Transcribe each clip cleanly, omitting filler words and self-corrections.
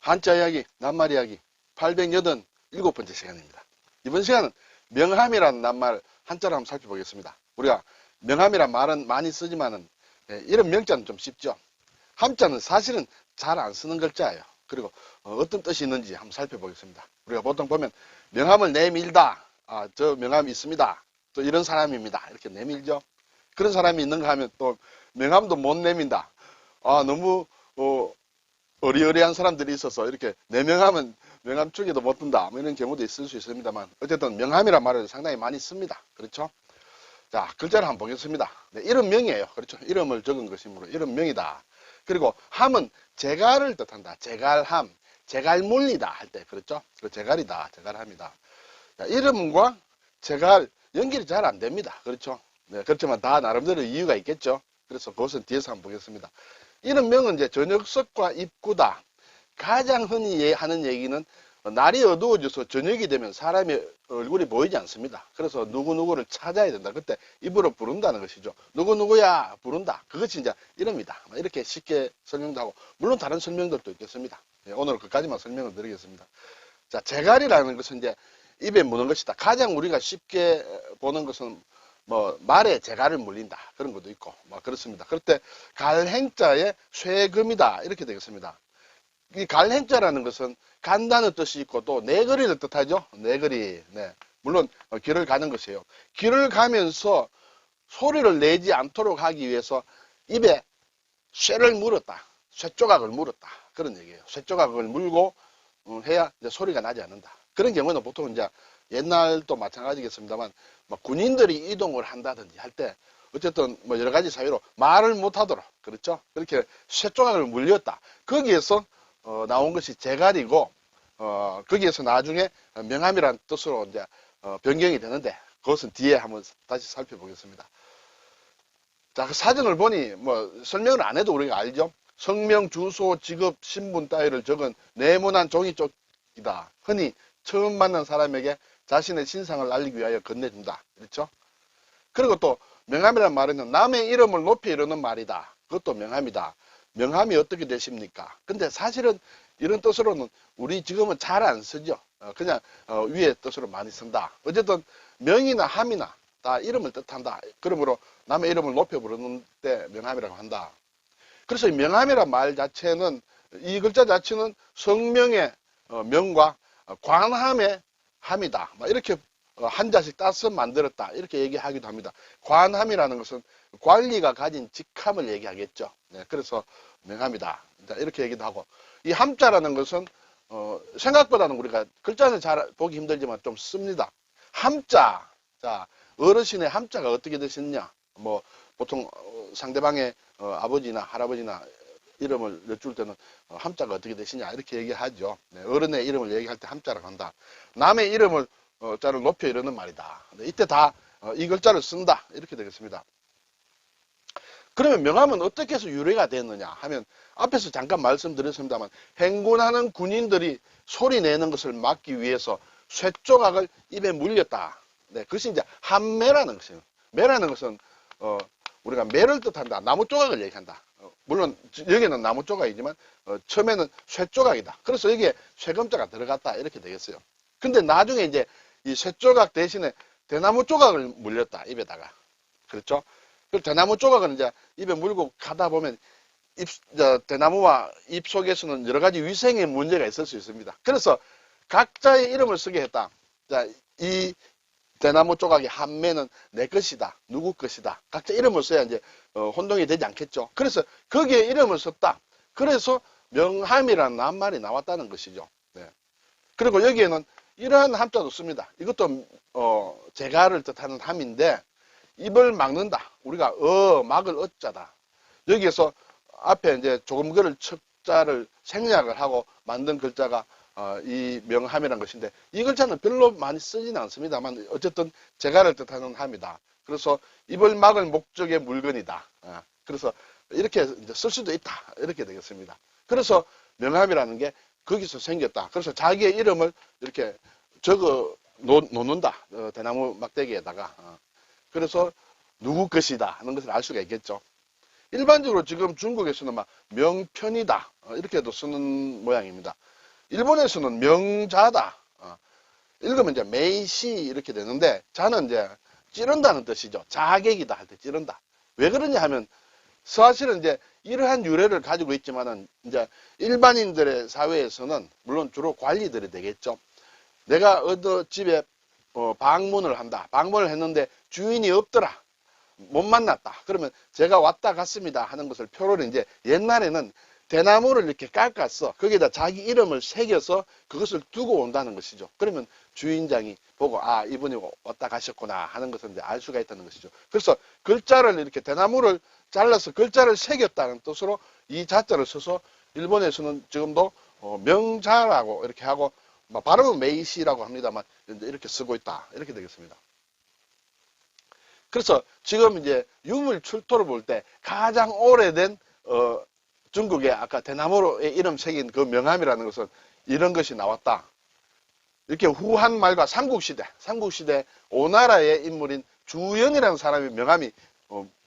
한자 이야기, 낱말 이야기 887번째 시간입니다. 이번 시간은 명함이라는 낱말 한자로 한번 살펴보겠습니다. 우리가 명함이란 말은 많이 쓰지만은 이런 명자는 좀 쉽죠. 함자는 사실은 잘 안 쓰는 글자예요. 그리고 어떤 뜻이 있는지 한번 살펴보겠습니다. 우리가 보통 보면 명함을 내밀다. 아, 저 명함이 있습니다. 또 이런 사람입니다. 이렇게 내밀죠. 그런 사람이 있는가 하면 또 명함도 못 내민다. 아, 너무 어리어리한 사람들이 있어서 이렇게 내 명함은 명함 축에도 못 든다. 뭐 이런 경우도 있을 수 있습니다만 어쨌든 명함이란 말을 상당히 많이 씁니다. 그렇죠? 자, 글자를 한번 보겠습니다. 네, 이름명이에요. 그렇죠? 이름을 적은 것이므로 이름명이다. 그리고 함은 재갈을 뜻한다. 재갈함, 재갈물리다 할 때 그렇죠? 그 재갈이다, 재갈함이다. 자, 이름과 재갈 연결이 잘 안 됩니다. 그렇죠? 네, 그렇지만 다 나름대로 이유가 있겠죠. 그래서 그것은 뒤에서 한번 보겠습니다. 이름명은 이제 저녁석과 입구다. 가장 흔히 하는 얘기는 날이 어두워져서 저녁이 되면 사람의 얼굴이 보이지 않습니다. 그래서 누구누구를 찾아야 된다. 그때 입으로 부른다는 것이죠. 누구누구야 부른다. 그것이 이제 이름이다. 이렇게 쉽게 설명도 하고 물론 다른 설명들도 있겠습니다. 오늘 그까지만 설명을 드리겠습니다. 자, 재갈이라는 것은 이제 입에 무는 것이다. 가장 우리가 쉽게 보는 것은 뭐 말에 재갈을 물린다. 그런 것도 있고 뭐 그렇습니다. 그럴 때 갈행자에 쇠금이다. 이렇게 되겠습니다. 이 갈행자라는 것은 간다는 뜻이 있고 또 내거리를 뜻하죠. 내거리. 네. 물론 길을 가는 것이에요. 길을 가면서 소리를 내지 않도록 하기 위해서 입에 쇠를 물었다. 쇠조각을 물었다. 그런 얘기예요. 쇠조각을 물고 해야 이제 소리가 나지 않는다. 그런 경우는 보통 이제 옛날도 마찬가지겠습니다만 뭐 군인들이 이동을 한다든지 할 때 어쨌든 뭐 여러 가지 사유로 말을 못하도록 그렇죠. 그렇게 쇠조각을 물렸다. 거기에서 나온 것이 재갈이고 거기에서 나중에 명함이라는 뜻으로 이제 변경이 되는데 그것은 뒤에 한번 다시 살펴보겠습니다. 자, 그 사전을 보니 뭐 설명을 안 해도 우리가 알죠. 성명, 주소, 직업, 신분 따위를 적은 네모난 종이 쪽이다. 흔히 처음 만난 사람에게 자신의 신상을 알리기 위하여 건네준다. 그렇죠? 그리고 또 명함이라는 말은 남의 이름을 높이 이르는 말이다. 그것도 명함이다. 명함이 어떻게 되십니까? 근데 사실은 이런 뜻으로는 우리 지금은 잘 안 쓰죠. 그냥 위의 뜻으로 많이 쓴다. 어쨌든 명이나 함이나 다 이름을 뜻한다. 그러므로 남의 이름을 높여 부르는 때 명함이라고 한다. 그래서 이 명함이란 말 자체는 이 글자 자체는 성명의 명과 관함의 함이다. 이렇게 한자씩 따서 만들었다. 이렇게 얘기하기도 합니다. 관함이라는 것은 관리가 가진 직함을 얘기하겠죠. 네, 그래서 명함이다. 이렇게 얘기도 하고 이 함자라는 것은 생각보다는 우리가 글자는 잘 보기 힘들지만 좀 씁니다. 함자. 자, 어르신의 함자가 어떻게 되셨냐? 뭐 보통 상대방의 아버지나 할아버지나 이름을 여쭐 때는 함자가 어떻게 되시냐 이렇게 얘기하죠. 네, 어른의 이름을 얘기할 때 함자라고 한다. 남의 이름을 자를 높여 이르는 말이다. 네, 이때 다 이 글자를 쓴다. 이렇게 되겠습니다. 그러면 명함은 어떻게 해서 유래가 됐느냐 하면 앞에서 잠깐 말씀드렸습니다만 행군하는 군인들이 소리 내는 것을 막기 위해서 쇠조각을 입에 물렸다. 네, 그것이 이제 함매라는 것이에요. 매라는 것은 우리가 매를 뜻한다. 나무 조각을 얘기한다. 물론 여기는 나무 조각이지만 처음에는 쇠조각이다. 그래서 여기에 쇠금자가 들어갔다. 이렇게 되겠어요. 근데 나중에 이제 이 쇠조각 대신에 대나무 조각을 물렸다. 입에다가. 그렇죠? 그 대나무 조각은 이제 입에 물고 가다 보면 대나무와 입 속에서는 여러 가지 위생의 문제가 있을 수 있습니다. 그래서 각자의 이름을 쓰게 했다. 자, 이 대나무 조각의 함매는 내 것이다. 누구 것이다. 각자 이름을 써야 이제 혼동이 되지 않겠죠. 그래서 거기에 이름을 썼다. 그래서 명함이라는 낱말이 나왔다는 것이죠. 네. 그리고 여기에는 이러한 함자도 씁니다. 이것도 재갈을 뜻하는 함인데 입을 막는다. 우리가 막을 어자다. 여기에서 앞에 이제 조금글을 척자를 생략을 하고 만든 글자가 이 명함이라는 것인데 이 글자는 별로 많이 쓰지는 않습니다만 어쨌든 재갈을 뜻하는 함이다. 그래서 입을 막을 목적의 물건이다. 그래서 이렇게 이제 쓸 수도 있다. 이렇게 되겠습니다. 그래서 명함이라는 게 거기서 생겼다. 그래서 자기의 이름을 이렇게 적어 놓는다. 대나무 막대기에다가. 그래서 누구 것이다 하는 것을 알 수가 있겠죠. 일반적으로 지금 중국에서는 막 명편이다 이렇게도 쓰는 모양입니다. 일본에서는 명자다. 읽으면 이제 메이시 이렇게 되는데, 자는 이제 찌른다는 뜻이죠. 자객이다 할 때 찌른다. 왜 그러냐 하면, 사실은 이제 이러한 유래를 가지고 있지만은, 이제 일반인들의 사회에서는 물론 주로 관리들이 되겠죠. 내가 어느 집에 방문을 한다. 방문을 했는데 주인이 없더라. 못 만났다. 그러면 제가 왔다 갔습니다 하는 것을 표를 이제 옛날에는 대나무를 이렇게 깎았어. 거기에다 자기 이름을 새겨서 그것을 두고 온다는 것이죠. 그러면 주인장이 보고 아 이분이 왔다 가셨구나 하는 것을 이제 알 수가 있다는 것이죠. 그래서 글자를 이렇게 대나무를 잘라서 글자를 새겼다는 뜻으로 이 자자를 써서 일본에서는 지금도 명자라고 이렇게 하고 발음은 메이시라고 합니다만 이렇게 쓰고 있다. 이렇게 되겠습니다. 그래서 지금 이제 유물 출토를 볼 때 가장 오래된 중국의 아까 대나무로 이름 새긴 그 명함이라는 것은 이런 것이 나왔다. 이렇게 후한 말과 삼국시대 오나라의 인물인 주연이라는 사람의 명함이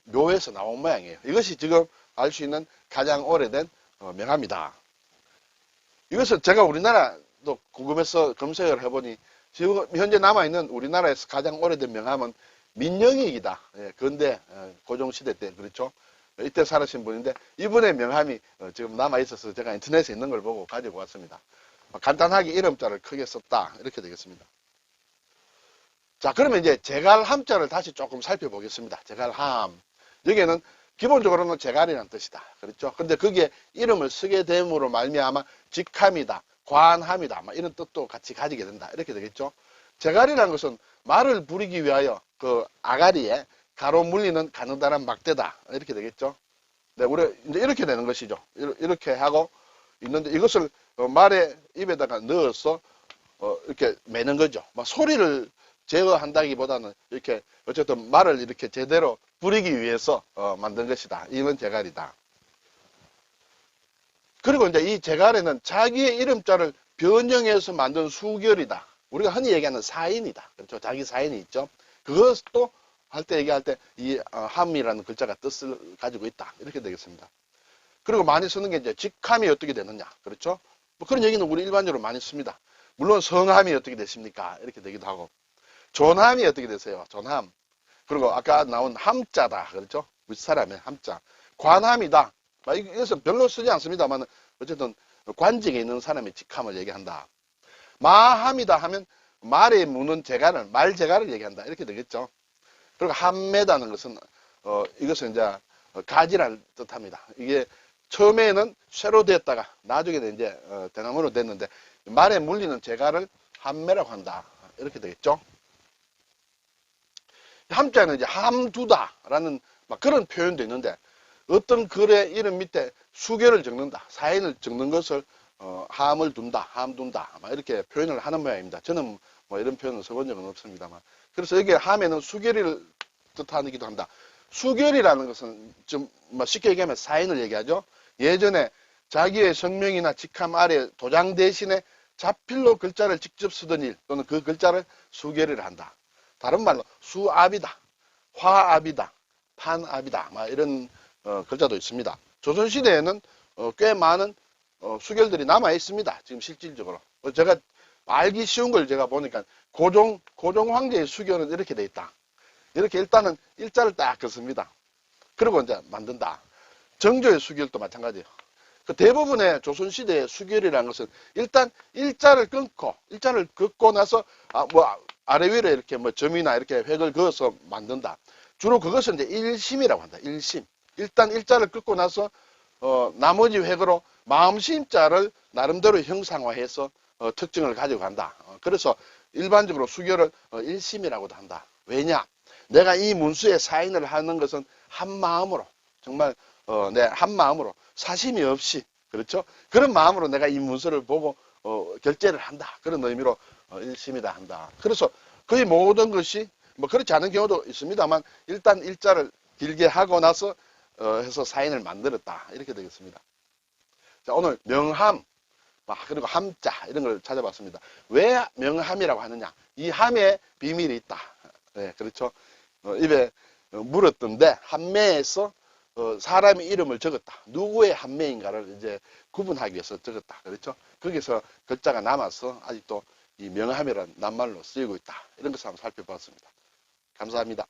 묘에서 나온 모양이에요. 이것이 지금 알 수 있는 가장 오래된 명함이다. 이것을 제가 우리나라도 궁금해서 검색을 해보니 지금 현재 남아있는 우리나라에서 가장 오래된 명함은 민영익이다. 예, 근대 고종시대 때 그렇죠. 이때 살으신 분인데 이분의 명함이 지금 남아있어서 제가 인터넷에 있는 걸 보고 가지고 왔습니다. 간단하게 이름자를 크게 썼다. 이렇게 되겠습니다. 자, 그러면 이제 제갈함자를 다시 조금 살펴보겠습니다. 제갈함. 여기에는 기본적으로는 제갈이라는 뜻이다. 그렇죠. 근데 거기에 이름을 쓰게 됨으로 말미암아 직함이다. 관함이다. 이런 뜻도 같이 가지게 된다. 이렇게 되겠죠. 제갈이라는 것은 말을 부리기 위하여 그 아가리에 가로 물리는 가느다란 막대다. 이렇게 되겠죠. 네, 우리 이제 이렇게 되는 것이죠. 이렇게 하고 있는데 이것을 말의 입에다가 넣어서 이렇게 매는 거죠. 소리를 제어한다기보다는 이렇게 어쨌든 말을 이렇게 제대로 부리기 위해서 만든 것이다. 이건 제갈이다. 그리고 이제 이 제갈에는 자기의 이름자를 변형해서 만든 수결이다. 우리가 흔히 얘기하는 사인이다. 그렇죠. 자기 사인이 있죠. 그것도 얘기할 때 이 함이라는 글자가 뜻을 가지고 있다. 이렇게 되겠습니다. 그리고 많이 쓰는 게 이제 직함이 어떻게 되느냐. 그렇죠. 그런 얘기는 우리 일반적으로 많이 씁니다. 물론 성함이 어떻게 되십니까? 이렇게 되기도 하고. 존함이 어떻게 되세요? 존함. 그리고 아까 나온 함자다. 그렇죠. 윗사람의 함자. 관함이다. 이것은 별로 쓰지 않습니다만 어쨌든 관직에 있는 사람의 직함을 얘기한다. 마함이다 하면 말에 무는 제갈을 말제갈을 얘기한다. 이렇게 되겠죠. 그리고 함매다는 것은 이것은 이제 가지라는 뜻합니다. 이게 처음에는 쇠로 됐다가 나중에는 이제 대나무로 됐는데 말에 물리는 제갈을 함매라고 한다. 이렇게 되겠죠. 함자는 이제 함두다라는 그런 표현도 있는데 어떤 글의 이름 밑에 수결을 적는다, 사인을 적는 것을 함을 둔다, 함둔다 이렇게 표현을 하는 모양입니다. 저는 이런 표현을 써본 적은 없습니다만. 그래서 여기 함에는 수결을 뜻하기도 한다. 수결이라는 것은 좀 쉽게 얘기하면 사인을 얘기하죠. 예전에 자기의 성명이나 직함 아래 도장 대신에 자필로 글자를 직접 쓰던 일 또는 그 글자를 수결이라 한다. 다른 말로 수압이다, 화압이다, 판압이다 이런 글자도 있습니다. 조선시대에는 꽤 많은 수결들이 남아 있습니다. 지금 실질적으로. 제가 알기 쉬운 걸 제가 보니까 고종 황제의 수결은 이렇게 돼 있다. 이렇게 일단은 일자를 딱 긋습니다. 그리고 이제 만든다. 정조의 수결도 마찬가지예요. 그 대부분의 조선시대의 수결이라는 것은 일단 일자를 긋고 나서 아래 위로 이렇게 점이나 이렇게 획을 그어서 만든다. 주로 그것을 이제 일심이라고 한다. 일심. 일단 일자를 긋고 나서 나머지 획으로 마음심자를 나름대로 형상화해서 특징을 가지고 간다. 그래서 일반적으로 수결을 일심이라고도 한다. 왜냐? 내가 이 문수에 사인을 하는 것은 한 마음으로 정말 내 한 마음으로 사심이 없이 그렇죠? 그런 마음으로 내가 이 문서를 보고 결제를 한다. 그런 의미로 일심이다 한다. 그래서 거의 모든 것이 그렇지 않은 경우도 있습니다만 일단 일자를 길게 하고 나서 해서 사인을 만들었다. 이렇게 되겠습니다. 자, 오늘 명함 그리고 함자 이런 걸 찾아봤습니다. 왜 명함이라고 하느냐? 이 함에 비밀이 있다. 네, 그렇죠. 입에 물었던데 함매에서 사람의 이름을 적었다. 누구의 한매인가를 이제 구분하기 위해서 적었다. 그렇죠? 거기서 글자가 남아서 아직도 이 명함이라는 낱말로 쓰이고 있다. 이런 것을 한번 살펴봤습니다. 감사합니다.